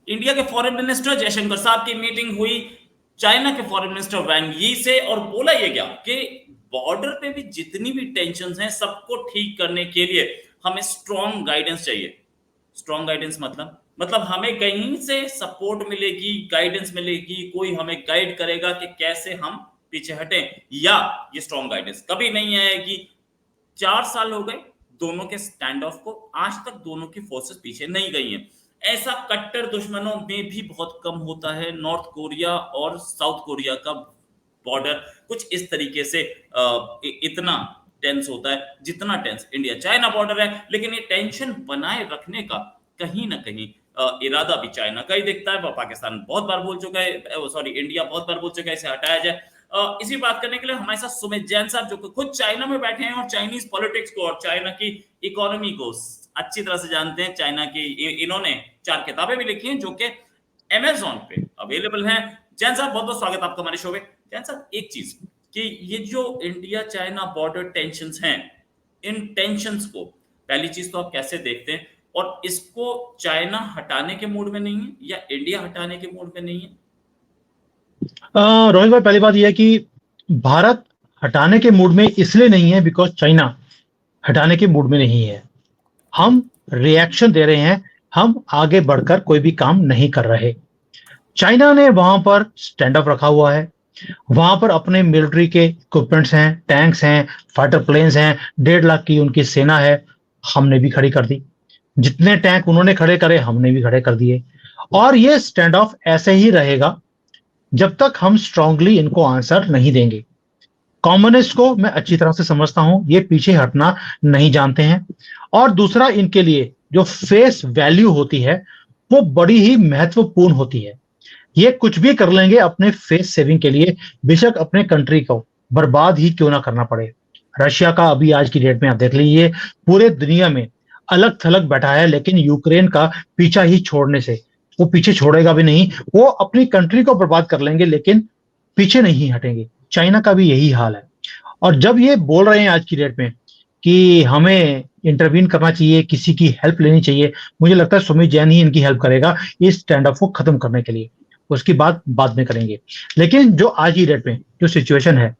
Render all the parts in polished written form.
India के foreign minister Jaishankar साहब की मीटिंग हुई चाइना के फॉरेन मिनिस्टर वैंग यी से, और बोला ये क्या कि बॉर्डर पे भी जितनी भी टेंशन हैं सबको ठीक करने के लिए हमें स्ट्रॉन्ग गाइडेंस चाहिए। स्ट्रॉन्ग गाइडेंस मतलब हमें कहीं से सपोर्ट मिलेगी, गाइडेंस मिलेगी, कोई हमें गाइड करेगा कि कैसे हम पीछे हटें। या ये स्ट्रॉन्ग गाइडेंस कभी नहीं आएगी। 4 साल हो गए दोनों के स्टैंड ऑफ को, आज तक दोनों की फोर्सेस पीछे नहीं गई हैं। ऐसा कट्टर दुश्मनों में भी बहुत कम होता है। नॉर्थ कोरिया और साउथ कोरिया का बॉर्डर कुछ इस तरीके से इतना टेंस होता है जितना टेंस इंडिया चाइना बॉर्डर है। लेकिन ये टेंशन बनाए रखने का कहीं ना कहीं इरादा भी चाइना का ही दिखता है। पाकिस्तान बहुत बार बोल चुका है, सॉरी इंडिया बहुत बार बोल चुका है इसे हटाया जाए। इसी बात करने के लिए हमारे साथ सुमित जैन साहब जो खुद चाइना में बैठे हैं और चाइनीज पॉलिटिक्स को और चाइना की इकोनॉमी को अच्छी तरह से जानते हैं। चाइना की इन्होंने 4 किताबें भी लिखी हैं जो कि अमेजोन पे अवेलेबल हैं। जैन साहब बहुत बहुत स्वागत आपका हमारे शो में। जैन साहब एक चीज कि ये जो इंडिया चाइना बॉर्डर टेंशंस हैं, इन टेंशंस को पहली चीज तो आप कैसे देखते हैं, और इसको चाइना हटाने के मूड में नहीं है या इंडिया हटाने के मूड में नहीं है? रोहित भाई, पहली बात यह है कि भारत हटाने के मूड में इसलिए नहीं है बिकॉज चाइना हटाने के मूड में नहीं है। हम रिएक्शन दे रहे हैं, हम आगे बढ़कर कोई भी काम नहीं कर रहे। चाइना ने वहां पर स्टैंड अप रखा हुआ है, वहां पर अपने मिलिट्री के इक्विपमेंट्स हैं, टैंक्स हैं, फाइटर प्लेन्स हैं, 1.5 लाख की उनकी सेना है, हमने भी खड़ी कर दी। जितने टैंक उन्होंने खड़े करे हमने भी खड़े कर दिए। और ये स्टैंड ऑफ ऐसे ही रहेगा जब तक हम स्ट्रांगली इनको आंसर नहीं देंगे। कम्युनिस्ट को मैं अच्छी तरह से समझता हूं, ये पीछे हटना नहीं जानते हैं। और दूसरा, इनके लिए जो फेस वैल्यू होती है वो बड़ी ही महत्वपूर्ण होती है। ये कुछ भी कर लेंगे अपने फेस सेविंग के लिए, बेशक अपने कंट्री को बर्बाद ही क्यों ना करना पड़े। रशिया का अभी आज की डेट में आप देख लीजिए, पूरे दुनिया में अलग थलग बैठा है, लेकिन यूक्रेन का पीछा ही छोड़ने से वो पीछे छोड़ेगा भी नहीं। वो अपनी कंट्री को बर्बाद कर लेंगे लेकिन पीछे नहीं हटेंगे। चाइना का भी यही हाल है। और जब ये बोल रहे हैं आज की डेट में कि हमें इंटरवीन करना चाहिए, किसी की हेल्प लेनी चाहिए, मुझे लगता है सुमित जैन ही इनकी हेल्प करेगा इस स्टैंड ऑफ को खत्म करने के लिए। उसकी बात बाद में करेंगे। लेकिन जो आज की डेट में जो सिचुएशन है,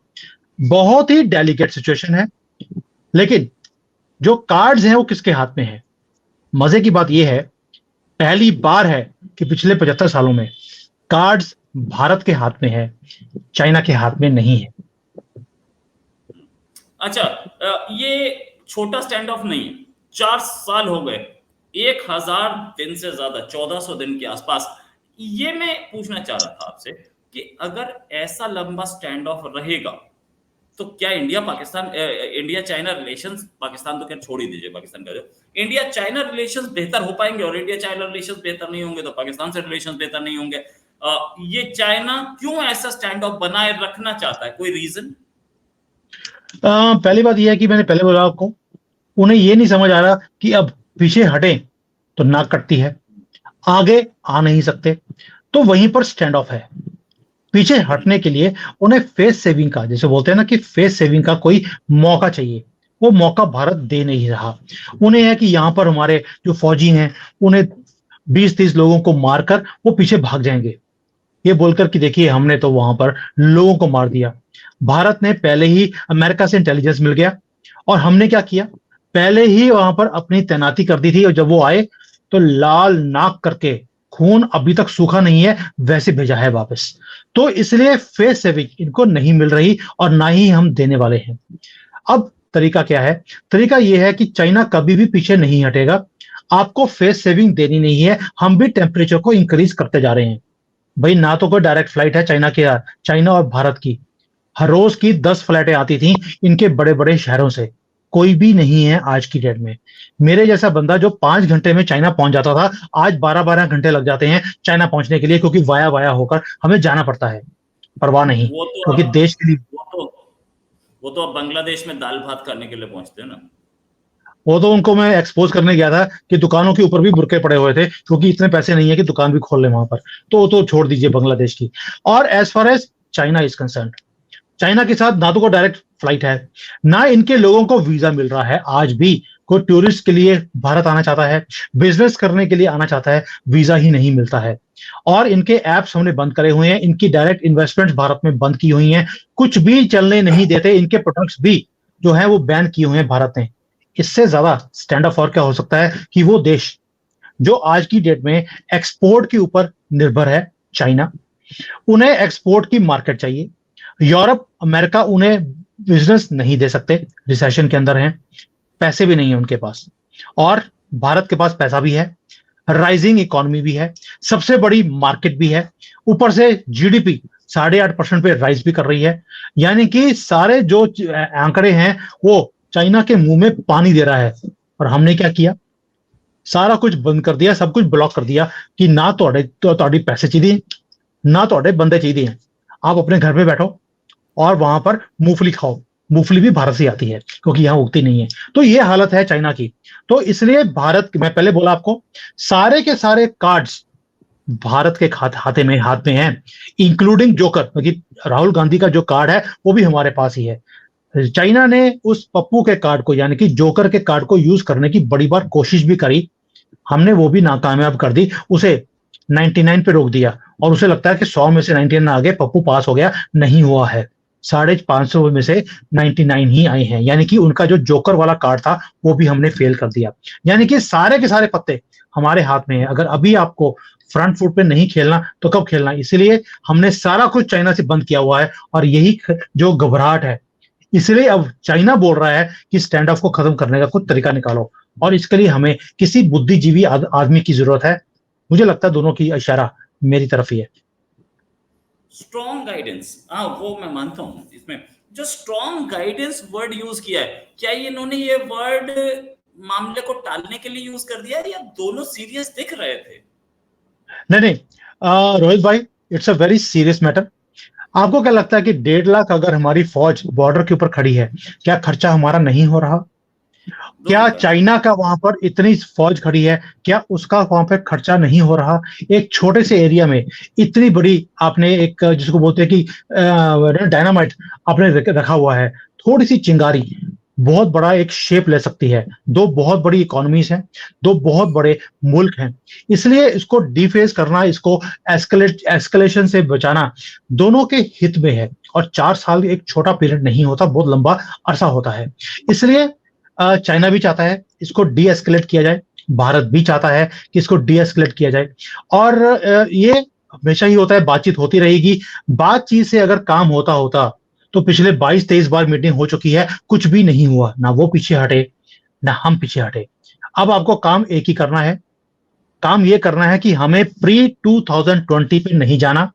बहुत ही डेलिकेट सिचुएशन है। लेकिन जो कार्ड्स हैं वो किसके हाथ में है? मजे की बात यह है, पहली बार है कि पिछले 75 सालों में कार्ड्स भारत के हाथ में है, चाइना के हाथ में नहीं है। अच्छा, ये छोटा स्टैंड ऑफ नहीं है। 4 साल हो गए, 1000 दिन से ज्यादा, 1400 दिन के आसपास। ये मैं पूछना चाह रहा था आपसे कि अगर ऐसा लंबा स्टैंड ऑफ रहेगा तो क्या इंडिया चाइना रिलेशंस, पाकिस्तान तो खैर छोड़ ही दीजिए, पाकिस्तान का जो इंडिया चाइना रिलेशंस बेहतर हो पाएंगे, और इंडिया चाइना रिलेशंस बेहतर नहीं होंगे तो पाकिस्तान से रिलेशंस बेहतर नहीं होंगे। ये चाइना क्यों ऐसा स्टैंड ऑफ बनाए रखना चाहता है, कोई रीजन? पहली बात यह है कि मैंने पहले बोला आपको, उन्हें यह नहीं समझ आ रहा कि अब पीछे हटें तो नाक कटती है, आगे आ नहीं सकते, तो वहीं पर स्टैंड ऑफ है। पीछे हटने के लिए उन्हें फेस सेविंग का, जैसे बोलते हैं ना कि फेस सेविंग का कोई मौका चाहिए, वो मौका भारत दे नहीं रहा। उन्हें है कि यहां पर हमारे जो फौजी हैं उन्हें 20-30 लोगों को मारकर वो पीछे भाग जाएंगे, ये बोलकर कि देखिए हमने तो वहां पर लोगों को मार दिया। भारत ने पहले ही, अमेरिका से इंटेलिजेंस मिल गया और हमने क्या किया, पहले ही वहां पर अपनी तैनाती कर दी थी, और जब वो आए तो लाल नाक करके, खून अभी तक सूखा नहीं है वैसे भेजा है वापस। तो इसलिए फेस सेविंग इनको नहीं मिल रही और ना ही हम देने वाले हैं। अब तरीका क्या है? तरीका यह है कि चाइना कभी भी पीछे नहीं हटेगा, आपको फेस सेविंग देनी नहीं है। हम भी टेम्परेचर को इंक्रीज करते जा रहे हैं। भाई, ना तो कोई डायरेक्ट फ्लाइट है चाइना और भारत की, हर रोज की 10 फ्लाइटें आती थी इनके बड़े बड़े शहरों से, कोई भी नहीं है आज की डेट में। मेरे जैसा बंदा जो 5 घंटे में चाइना पहुंच जाता था, आज 12-12 घंटे लग जाते हैं चाइना पहुंचने के लिए, क्योंकि वाया वाया होकर हमें जाना पड़ता है। परवाह नहीं, वो तो क्योंकि अब देश के लिए। वो तो वो तो अब बांग्लादेश में दाल भात करने के लिए पहुंचते हैं ना। वो तो उनको मैं एक्सपोज करने गया था कि दुकानों के ऊपर भी बुरके पड़े हुए थे, क्योंकि इतने पैसे नहीं है कि दुकान भी खोल ले वहां पर। तो वो तो छोड़ दीजिए बांग्लादेश की। और as far as China is concerned, China के साथ ना तो कोई डायरेक्ट फ्लाइट है, ना इनके लोगों को वीजा मिल रहा है आज भी कोई टूरिस्ट के लिए भारत आना चाहता है, बिजनेस करने के लिए आना चाहता है, वीजा ही नहीं मिलता है। और इनके एप्स हमने बंद करे हुए हैं, इनकी डायरेक्ट इन्वेस्टमेंट भारत में बंद की हुई हैं, कुछ भी चलने नहीं देते, इनके प्रोडक्ट्स भी जो है वो बैन किए हुए हैं भारत ने। इससे ज्यादा स्टैंड ऑफ और क्या हो सकता है कि वो देश जो आज की डेट में एक्सपोर्ट के ऊपर निर्भर है, चाइना, उन्हें एक्सपोर्ट की मार्केट चाहिए। यूरोप अमेरिका उन्हें बिजनेस नहीं दे सकते, रिसेशन के अंदर हैं, पैसे भी नहीं है उनके पास। और भारत के पास पैसा भी है, राइजिंग इकोनॉमी भी है, सबसे बड़ी मार्केट भी है, ऊपर से जीडीपी 8.5% पे राइज भी कर रही है। यानी कि सारे जो आंकड़े हैं वो चाइना के मुंह में पानी दे रहा है। और हमने क्या किया, सारा कुछ बंद कर दिया, सब कुछ ब्लॉक कर दिया कि ना ਤੁਹਾਡੇ पैसे चाहिए, ना ਤੁਹਾਡੇ बंदे चाहिए, आप अपने घर पे बैठो और वहां पर मूंगफली खाओ। मूंगफली भी भारत से आती है क्योंकि यहाँ उगती नहीं है। तो ये हालत है चाइना की। तो इसलिए भारत, मैं पहले बोला आपको, सारे के सारे कार्ड्स भारत के हाथ में हैं, इंक्लूडिंग जोकर, क्योंकि राहुल गांधी का जो कार्ड है वो भी हमारे पास ही है। चाइना ने उस पप्पू के कार्ड को, यानी कि जोकर के कार्ड को यूज करने की बड़ी बार कोशिश भी करी, हमने वो भी नाकामयाब कर दी, उसे 99 पे रोक दिया। और उसे लगता है कि 100 में से 99 आ गए, पप्पू पास हो गया, नहीं हुआ है। 550 में से 99 ही आए हैं, यानी कि उनका जो जोकर वाला कार्ड था वो भी हमने फेल कर दिया। यानी कि सारे के सारे पत्ते हमारे हाथ में है। अगर अभी आपको फ्रंट फुट पे नहीं खेलना तो कब खेलना, इसलिए हमने सारा कुछ चाइना से बंद किया हुआ है। और यही जो घबराहट है, इसलिए अब चाइना बोल रहा है कि स्टैंड ऑफ को खत्म करने का कुछ तरीका निकालो। और इसके लिए हमें किसी बुद्धिजीवी आदमी की जरूरत है। मुझे लगता है दोनों की इशारा मेरी तरफ ही है। स्ट्रॉन्ग गाइडेंस, हाँ वो मैं मानता हूं। इसमें जो स्ट्रॉन्ग गाइडेंस वर्ड यूज किया है, क्या इन्होंने ये वर्ड मामले को टालने के लिए यूज कर दिया है या दोनों सीरियस दिख रहे थे? नहीं, रोहित भाई, it's a very serious matter. आपको क्या लगता है कि 1.5 लाख अगर हमारी फौज बॉर्डर के ऊपर खड़ी है, क्या खर्चा हमारा नहीं हो रहा? क्या दोनों का। चाइना का वहां पर इतनी फौज खड़ी है, क्या उसका वहां पर खर्चा नहीं हो रहा? एक छोटे से एरिया में इतनी बड़ी आपने एक, जिसको बोलते हैं कि डायनामाइट आपने रखा हुआ है, थोड़ी सी चिंगारी बहुत बड़ा एक शेप ले सकती है। दो बहुत बड़ी इकोनॉमीज हैं, दो बहुत बड़े मुल्क हैं। इसलिए इसको डिफेस करना, इसको एस्केलेशन से बचाना दोनों के हित में है। और 4 साल एक छोटा पीरियड नहीं होता, बहुत लंबा अरसा होता है। इसलिए चाइना भी चाहता है इसको डी एस्केलेट किया जाए, भारत भी चाहता है कि इसको डी एस्केलेट किया जाए। और ये हमेशा ही होता है, बातचीत होती रहेगी। बातचीत से अगर काम होता होता तो पिछले 22-23 बार मीटिंग हो चुकी है, कुछ भी नहीं हुआ, ना वो पीछे हटे ना हम पीछे हटे। अब आपको काम एक ही करना है, काम ये करना है कि हमें प्री 2020 पे नहीं जाना,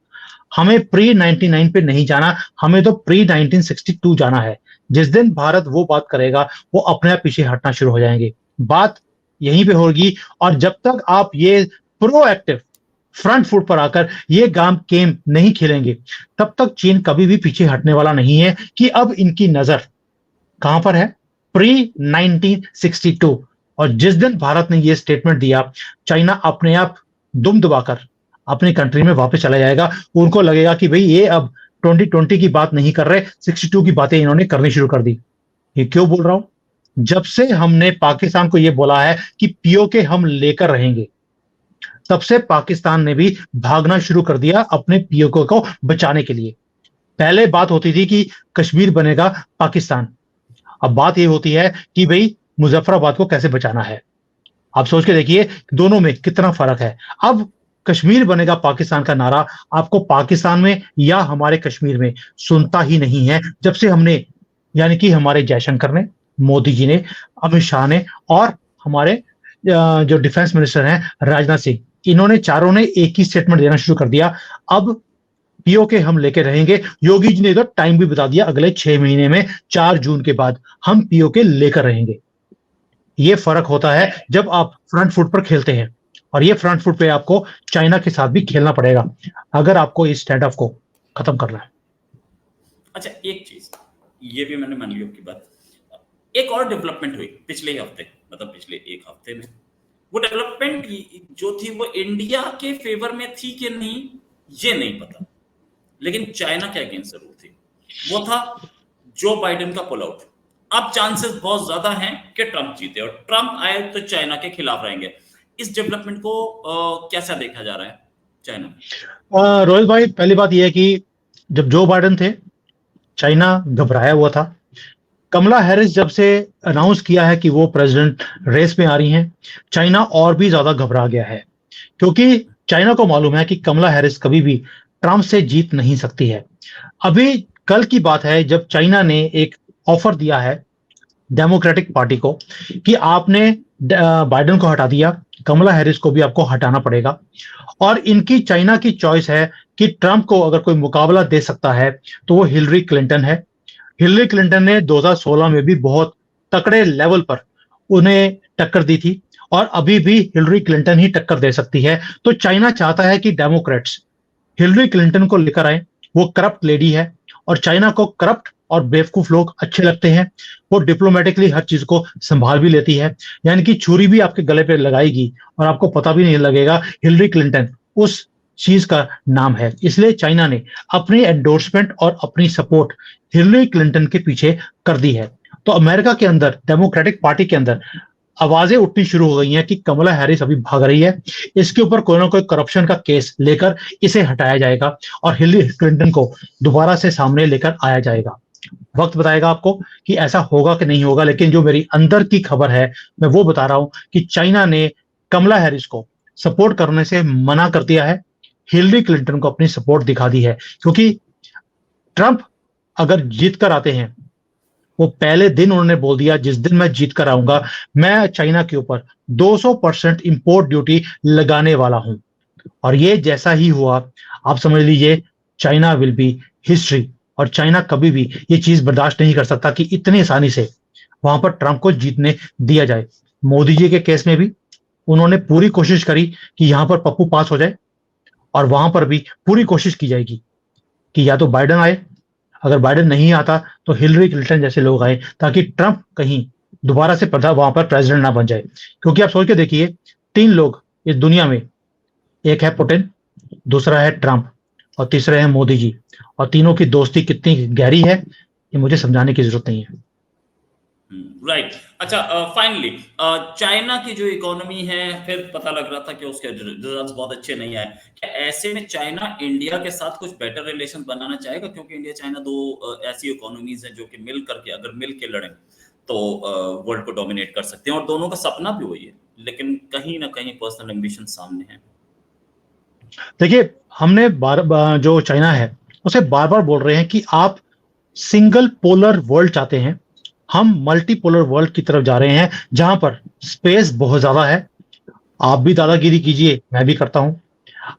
हमें प्री 99 पे नहीं जाना, हमें तो प्री 1962 जाना है। जिस दिन भारत वो बात करेगा, वो अपने आप पीछे हटना शुरू हो जाएंगे। बात यहीं पे होगी। और जब तक आप ये प्रोएक्टिव फ्रंट फुट पर आकर ये गेम नहीं खेलेंगे, तब तक चीन कभी भी पीछे हटने वाला नहीं है। कि अब इनकी नजर कहां पर है? प्री 1962। और जिस दिन भारत ने ये स्टेटमेंट दिया, चाइना अपने आप दुम दबाकर अपनी कंट्री में वापस चला जाएगा। उनको लगेगा कि भाई ये अब 2020 की बात नहीं कर रहे, 62 की बातें इन्होंने करनी शुरू कर दी। ये क्यों बोल रहा हूं? जब से हमने पाकिस्तान को ये बोला है कि पीओके हम लेकर रहेंगे, तब से पाकिस्तान ने भी भागना शुरू कर दिया अपने पीओके को बचाने के लिए। पहले बात होती थी कि कश्मीर बनेगा पाकिस्तान, अब बात ये होती है कि भाई मुजफ्फराबाद को कैसे बचाना है। आप सोच के देखिए दोनों में कितना फर्क है। अब कश्मीर बनेगा पाकिस्तान का नारा आपको पाकिस्तान में या हमारे कश्मीर में सुनता ही नहीं है। जब से हमने, यानी कि हमारे जयशंकर ने, मोदी जी ने, अमित शाह ने और हमारे जो डिफेंस मिनिस्टर हैं राजनाथ सिंह, इन्होंने चारों ने एक ही स्टेटमेंट देना शुरू कर दिया, अब पीओके हम लेके रहेंगे। योगी जी ने तो टाइम भी बता दिया, अगले 6 महीने में 4 जून के बाद हम पीओके लेकर रहेंगे। ये फर्क होता है जब आप फ्रंट फुट पर खेलते हैं। और ये फ्रंट फुट पे आपको चाइना के साथ भी खेलना पड़ेगा अगर आपको इस स्टैंड ऑफ को खत्म करना है। अच्छा, एक चीज ये भी मैंने मान ली आपकी बात। एक और डेवलपमेंट हुई पिछले ही हफ्ते, मतलब पिछले एक हफ्ते में। वो डेवलपमेंट जो थी वो इंडिया के फेवर में थी कि नहीं ये नहीं पता, लेकिन चाइना के अगेंस्ट जरूर थी। वो था जो बाइडेन का पुल आउट। अब चांसेस बहुत ज्यादा हैं कि ट्रंप जीते, और ट्रंप आए तो चाइना के खिलाफ रहेंगे। इस डेवलपमेंट को कैसा देखा जा रहा है चाइना में? रोहित भाई, पहली बात यह है कि जब जो बाइडेन थे, चाइना घबराया हुआ था। कमला हैरिस जब से अनाउंस किया है कि वो प्रेसिडेंट रेस में आ रही हैं, चाइना और भी ज्यादा घबरा गया है, क्योंकि चाइना को मालूम है कि कमला हैरिस कभी भी ट्रंप से जीत नहीं सकती है। अभी कल की बात है जब चाइना ने एक ऑफर दिया है डेमोक्रेटिक पार्टी को कि आपने बाइडेन को हटा दिया, कमला हैरिस को भी आपको हटाना पड़ेगा। और इनकी चाइना की चॉइस है कि ट्रंप को अगर कोई मुकाबला दे सकता है तो वो हिलरी क्लिंटन है। हिलरी क्लिंटन ने 2016 में भी बहुत तकड़े लेवल पर उन्हें टक्कर दी थी, और अभी भी हिलरी क्लिंटन ही टक्कर दे सकती है। तो चाइना चाहता है कि डेमोक्रेट्स हिलरी क्लिंटन को लेकर आए। वो करप्ट लेडी है, और चाइना को करप्ट और बेवकूफ लोग अच्छे लगते हैं। वो डिप्लोमेटिकली हर चीज को संभाल भी लेती है, यानी कि छुरी भी आपके गले पे लगाएगी और आपको पता भी नहीं लगेगा हिलरी क्लिंटन उस चीज का नाम है। इसलिए चाइना ने अपनी एंडोर्समेंट और अपनी सपोर्ट हिलरी क्लिंटन के पीछे कर दी है। तो अमेरिका के अंदर डेमोक्रेटिक पार्टी के अंदर आवाजें उठनी शुरू हो गई हैं कि कमला हैरिस अभी भाग रही है, इसके ऊपर कोई ना कोई करप्शन का केस लेकर इसे हटाया जाएगा और हिलरी क्लिंटन को दोबारा से सामने लेकर आया जाएगा। वक्त बताएगा आपको कि ऐसा होगा कि नहीं होगा, लेकिन जो मेरी अंदर की खबर है मैं वो बता रहा हूं कि चाइना ने कमला हैरिस को सपोर्ट करने से मना कर दिया है, हिलरी क्लिंटन को अपनी सपोर्ट दिखा दी है। क्योंकि ट्रंप अगर जीत कर आते हैं, वो पहले दिन उन्होंने बोल दिया जिस दिन मैं जीत कर आऊंगा मैं चाइना के ऊपर 200% इंपोर्ट ड्यूटी लगाने वाला हूं। और ये जैसा ही हुआ, आप समझ लीजिए चाइना विल बी हिस्ट्री। और चाइना कभी भी ये चीज बर्दाश्त नहीं कर सकता कि इतनी आसानी से वहां पर ट्रंप को जीतने दिया जाए। मोदी जी के केस में भी उन्होंने पूरी कोशिश करी कि यहां पर पप्पू पास हो जाए, और वहां पर भी पूरी कोशिश की जाएगी कि या तो बाइडेन आए, अगर बाइडेन नहीं आता तो हिलरी क्लिंटन जैसे लोग आए, ताकि ट्रंप कहीं दोबारा से वहां पर प्रेसिडेंट ना बन जाए। क्योंकि आप सोच के देखिए, 3 लोग इस दुनिया में, एक है पुतिन, दूसरा है ट्रंप, और तीसरे है मोदी जी। और तीनों की दोस्ती कितनी गहरी है ये मुझे समझाने की जरूरत नहीं है। राइट। अच्छा, फाइनली चाइना की जो इकोनॉमी है, फिर पता लग रहा था कि उसके रिजल्ट्स बहुत अच्छे नहीं आए। क्या ऐसे में चाइना इंडिया के साथ कुछ बेटर रिलेशन बनाना चाहेगा? क्योंकि इंडिया चाइना दो ऐसी इकोनॉमीज हैं जो कि मिल करके, अगर मिल के लड़ें तो वर्ल्ड को डोमिनेट कर सकते हैं, और दोनों का सपना भी वही है, लेकिन कहीं ना कहीं पर्सनल एम्बिशन सामने है। देखिए, हमने जो चाइना है उसे बार बार बोल रहे हैं कि आप सिंगल पोलर वर्ल्ड चाहते हैं, हम मल्टीपोलर वर्ल्ड की तरफ जा रहे हैं जहां पर स्पेस बहुत ज्यादा है। आप भी दादागिरी कीजिए, मैं भी करता हूं।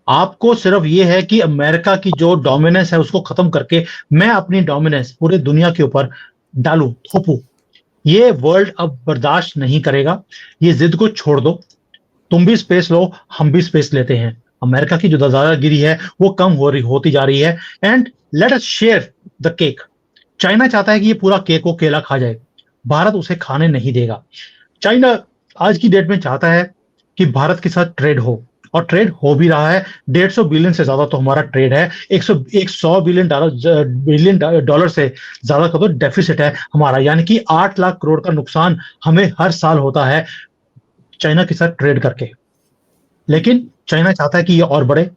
आपको सिर्फ ये है कि अमेरिका की जो डोमिनेंस है उसको खत्म करके मैं अपनी डोमिनेंस पूरे दुनिया के ऊपर डालूं, थोपूं। ये वर्ल्ड अब बर्दाश्त नहीं करेगा। ये जिद को छोड़ दो, तुम भी स्पेस लो, हम भी स्पेस लेते हैं। अमेरिका की जो दादागिरी है वो कम होती जा रही है, and let us share the cake. China चाहता है कि ये पूरा केक को केला खा जाए, भारत उसे खाने नहीं देगा। चाइना आज की डेट में चाहता है कि भारत के साथ ट्रेड हो, और ट्रेड हो भी रहा है। 150 बिलियन से ज्यादा तो हमारा ट्रेड है। 100 बिलियन डॉलर से ज्यादा का तो डेफिसिट है हमारा, यानी कि 8 लाख करोड़ का नुकसान हमें हर साल होता है चाइना के साथ ट्रेड करके। लेकिन चाइना चाहता है कि ये और बढ़े,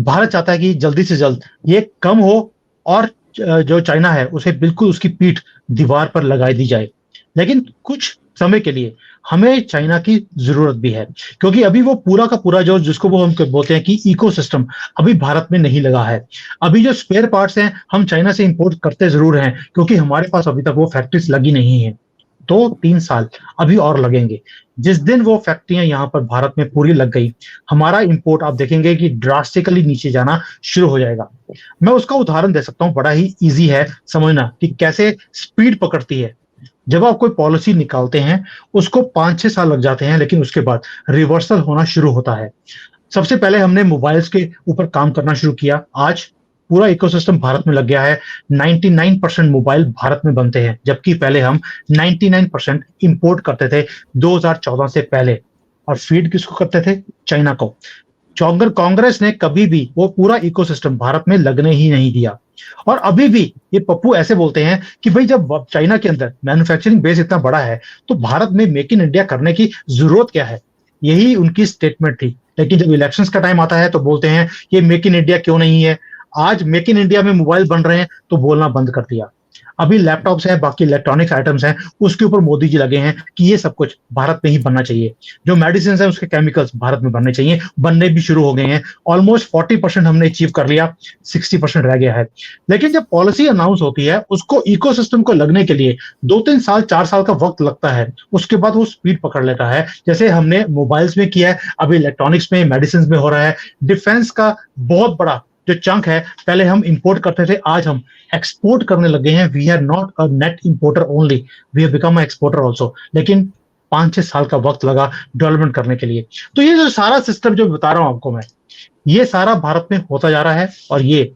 भारत चाहता है कि जल्दी से जल्द ये कम हो, और जो चाइना है उसे बिल्कुल उसकी पीठ दीवार पर लगाई दी जाए। लेकिन कुछ समय के लिए हमें चाइना की जरूरत भी है, क्योंकि अभी वो पूरा का पूरा जो जिसको वो हम बोलते हैं कि इकोसिस्टम अभी भारत में नहीं लगा है। अभी जो स्पेयर पार्ट्स हैं हम चाइना से इंपोर्ट करते जरूर हैं, क्योंकि हमारे पास अभी तक वो फैक्ट्रीज लगी नहीं है। 2-3 साल अभी और लगेंगे। जिस दिन वो फैक्ट्रियां यहाँ पर भारत में पूरी लग गई, हमारा इंपोर्ट आप देखेंगे कि ड्रास्टिकली नीचे जाना शुरू हो जाएगा। मैं उसका उदाहरण दे सकता हूँ, बड़ा ही इजी है समझना कि कैसे स्पीड पकड़ती है। जब आप कोई पॉलिसी निकालते हैं उसको 5-6 साल लग जाते हैं, लेकिन उसके बाद रिवर्सल होना शुरू होता है। सबसे पहले हमने मोबाइल्स के ऊपर काम करना शुरू किया, आज पूरा इकोसिस्टम भारत में लग गया है। 99% मोबाइल भारत में बनते हैं, जबकि पहले हम 99% इंपोर्ट करते थे 2014 से पहले। और फीड किसको करते थे? चाइना को। कांग्रेस ने कभी भी वो पूरा इकोसिस्टम भारत में लगने ही नहीं दिया। और अभी भी ये पप्पू ऐसे बोलते हैं कि भाई जब चाइना के अंदर मैन्युफैक्चरिंग बेस इतना बड़ा है तो भारत में मेक इन इंडिया करने की जरूरत क्या है, यही उनकी स्टेटमेंट थी। लेकिन जब इलेक्शंस का टाइम आता है तो बोलते हैं ये मेक इन इंडिया क्यों नहीं है। आज मेक इन इंडिया में मोबाइल बन रहे हैं तो बोलना बंद कर दिया। अभी लैपटॉप्स हैं, बाकी इलेक्ट्रॉनिक्स आइटम्स हैं, उसके ऊपर मोदी जी लगे हैं कि ये सब कुछ भारत में ही बनना चाहिए। जो मेडिसिन है उसके केमिकल्स भारत में बनने चाहिए, बनने भी शुरू हो गए हैं। ऑलमोस्ट 40% हमने अचीव कर लिया, 60% रह गया है। लेकिन जब पॉलिसी अनाउंस होती है उसको इकोसिस्टम को लगने के लिए 2-3 साल 4 साल का वक्त लगता है, उसके बाद वो स्पीड पकड़ लेता है। जैसे हमने मोबाइल्स में किया है, अभी इलेक्ट्रॉनिक्स में, मेडिसिन में हो रहा है। डिफेंस का बहुत बड़ा जो चंक है, पहले हम इंपोर्ट करते थे, आज हम एक्सपोर्ट करने लगे हैं। We are not a net importer only, we have become a exporter also. लेकिन 5-6 साल का वक्त लगा डेवलपमेंट करने के लिए। तो ये जो सारा सिस्टम जो बता रहा हूं आपको मैं, ये सारा भारत में होता जा रहा है। और ये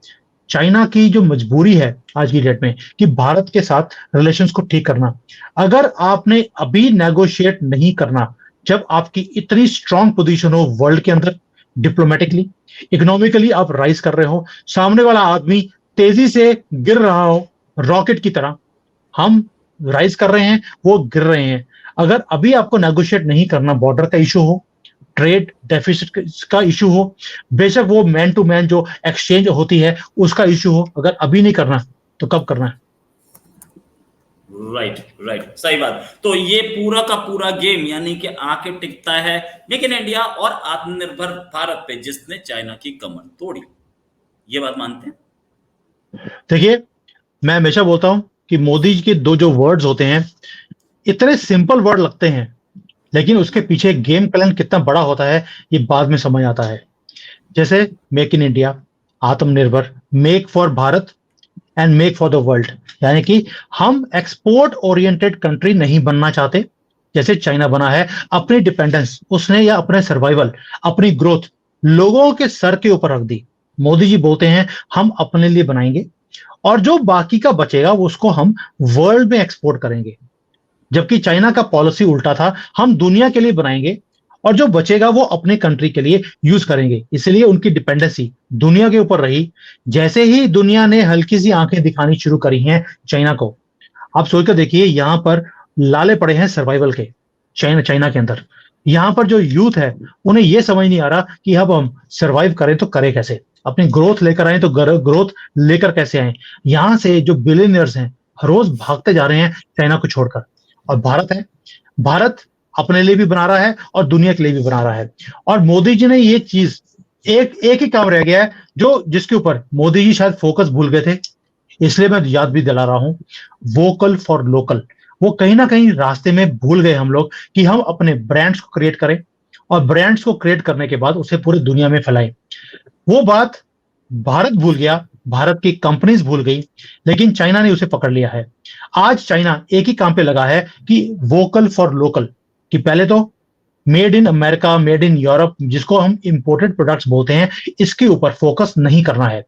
चाइना की जो मजबूरी है आज की डेट में कि भारत के साथ रिलेशंस को ठीक करना। अगर आपने अभी नेगोशिएट नहीं करना, जब आपकी इतनी स्ट्रांग पोजीशन हो वर्ल्ड के अंदर, डिप्लोमेटिकली, इकोनॉमिकली आप राइज कर रहे हो, सामने वाला आदमी तेजी से गिर रहा हो रॉकेट की तरह, हम राइज कर रहे हैं, वो गिर रहे हैं। अगर अभी आपको नेगोशिएट नहीं करना, बॉर्डर का इशू हो, ट्रेड डेफिसिट का इशू हो, बेशक वो मैन टू मैन जो एक्सचेंज होती है उसका इशू हो, अगर अभी नहीं करना तो कब करना है? राइट राइट, सही बात। तो ये पूरा का पूरा गेम यानी कि आके टिकता है मेक इन इंडिया और आत्मनिर्भर भारत पे, जिसने चाइना की कमर तोड़ी। ये बात मानते हैं? देखिए, मैं हमेशा बोलता हूं कि मोदी जी के दो जो वर्ड्स होते हैं, इतने सिंपल वर्ड लगते हैं, लेकिन उसके पीछे गेम प्लान कितना बड़ा होता है ये बाद में समझ आता है। जैसे मेक इन इंडिया, आत्मनिर्भर, make for Bharat and make for the world, यानी कि हम एक्सपोर्ट ओरिएंटेड कंट्री नहीं बनना चाहते जैसे चाइना बना है। अपनी डिपेंडेंस उसने या अपने सर्वाइवल, अपनी ग्रोथ लोगों के सर के ऊपर रख दी। मोदी जी बोलते हैं हम अपने लिए बनाएंगे और जो बाकी का बचेगा उसको हम वर्ल्ड में एक्सपोर्ट करेंगे। जबकि चाइना का पॉलिसी उल्टा था, हम दुनिया के लिए बनाएंगे और जो बचेगा वो अपने कंट्री के लिए यूज करेंगे। इसलिए उनकी डिपेंडेंसी दुनिया के ऊपर रही। जैसे ही दुनिया ने हल्की सी आंखें दिखानी शुरू करी हैं चाइना को, आप सोचकर देखिए, यहां पर लाले पड़े हैं सर्वाइवल के। चाइना के अंदर यहां पर जो यूथ है उन्हें यह समझ नहीं आ रहा कि अब हम सर्वाइव करें तो करें कैसे, अपनी ग्रोथ लेकर आए तो ग्रोथ लेकर कैसे आए। यहां से जो बिलियनियर्स हैं हर रोज भागते जा रहे हैं चाइना को छोड़कर। और भारत है, भारत अपने लिए भी बना रहा है और दुनिया के लिए भी बना रहा है। और मोदी जी ने ये चीज, एक ही काम रह गया है जो जिसके ऊपर मोदी जी शायद फोकस भूल गए थे, इसलिए मैं याद भी दिला रहा हूं, वोकल फॉर लोकल। वो कहीं ना कहीं रास्ते में भूल गए हम लोग कि हम अपने ब्रांड्स को क्रिएट करें और ब्रांड्स को क्रिएट करने के बाद उसे पूरी दुनिया में फैलाएं। वो बात भारत भूल गया, भारत की कंपनीज भूल गई, लेकिन चाइना ने उसे पकड़ लिया है। आज चाइना एक ही काम पे लगा है कि वोकल फॉर लोकल, कि पहले तो made in America, made in Europe, जिसको हम इंपोर्टेड प्रोडक्ट्स बोलते हैं, इसके ऊपर फोकस नहीं करना है।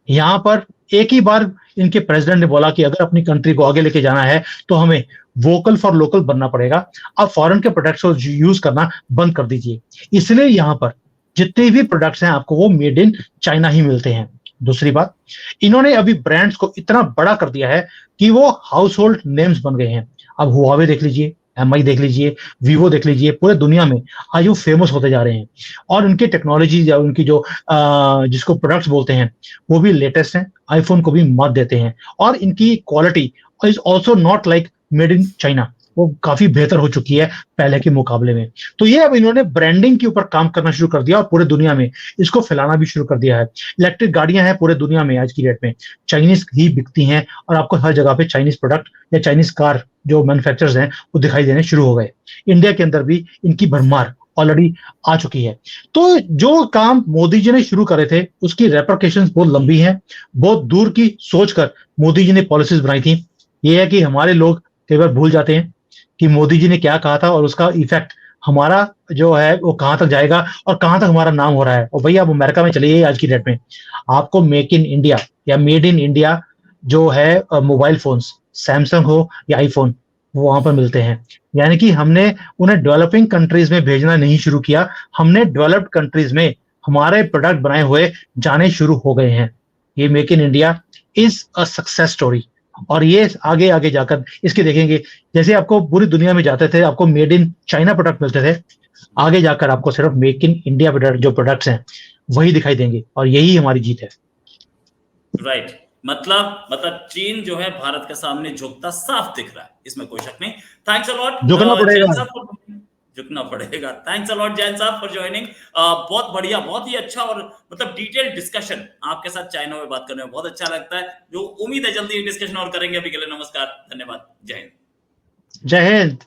यहां पर एक ही बार इनके प्रेसिडेंट ने बोला कि अगर अपनी कंट्री को आगे लेके जाना है तो हमें वोकल फॉर लोकल बनना पड़ेगा। अब फॉरेन के प्रोडक्ट्स को यूज करना बंद कर दीजिए। इसलिए यहां पर जितने भी प्रोडक्ट्स हैं आपको वो मेड इन चाइना ही मिलते हैं। दूसरी बात, इन्होंने अभी ब्रांड्स को इतना बड़ा कर दिया है कि वो हाउस होल्ड नेम्स बन गए हैं। अब हुआवे देख लीजिए, एमआई देख लीजिए, वीवो देख लीजिए, पूरे दुनिया में आज वो फेमस होते जा रहे हैं। और उनकी टेक्नोलॉजी या उनकी जो जिसको प्रोडक्ट्स बोलते हैं वो भी लेटेस्ट हैं, आईफोन को भी मात देते हैं। और इनकी quality is also not like made in China, वो काफी बेहतर हो चुकी है पहले के मुकाबले में। तो ये अब इन्होंने ब्रांडिंग के ऊपर काम करना शुरू कर दिया और पूरे दुनिया में इसको फैलाना भी शुरू कर दिया है। इलेक्ट्रिक गाड़ियां हैं पूरे दुनिया में आज की डेट में चाइनीज ही बिकती हैं और आपको हर जगह पे चाइनीज प्रोडक्ट या चाइनीज कार जो मैन्युफैक्चरर्स हैं वो दिखाई देने शुरू हो गए। इंडिया के अंदर भी इनकी भरमार ऑलरेडी आ चुकी है। तो जो काम मोदी जी ने शुरू करे थे उसकी रेपरकेशंस बहुत लंबी हैं, बहुत दूर की सोचकर मोदी जी ने पॉलिसीज बनाई थी। ये है कि हमारे लोग कई बार भूल जाते हैं कि मोदी जी ने क्या कहा था और उसका इफेक्ट हमारा जो है वो कहां तक जाएगा और कहां तक हमारा नाम हो रहा है। और भैया आप अमेरिका में चले जाइए, आज की डेट में आपको मेक इन इंडिया या मेड इन इंडिया जो है मोबाइल फोन्स, सैमसंग हो या आईफोन, वो वहां पर मिलते हैं। यानी कि हमने उन्हें डेवलपिंग कंट्रीज में भेजना नहीं शुरू किया, हमने डेवलप्ड कंट्रीज में हमारे प्रोडक्ट बनाए हुए जाने शुरू हो गए हैं। ये make in India is a success story, और ये आगे आगे जाकर इसके देखेंगे, जैसे आपको पूरी दुनिया में जाते थे आपको मेड इन चाइना प्रोडक्ट मिलते थे, आगे जाकर आपको सिर्फ मेक इन इंडिया प्रोडक्ट जो प्रोडक्ट्स हैं वही दिखाई देंगे, और यही हमारी जीत है। राइट, मतलब चीन जो है भारत के सामने झुकता साफ दिख रहा है, इसमें कोई शक नहीं। थैंक्स अ लॉट झुकना पड़ेगा। झुकना पड़ेगा। थैंक्स अ लॉट जैन साहब फॉर ज्वाइनिंग। बहुत बढ़िया, बहुत ही अच्छा और मतलब डिटेल्ड डिस्कशन आपके साथ चाइना में बात करने में बहुत अच्छा लगता है। जो उम्मीद है जल्दी डिस्कशन और करेंगे। अभी के लिए नमस्कार, धन्यवाद, जय हिंद। जय हिंद।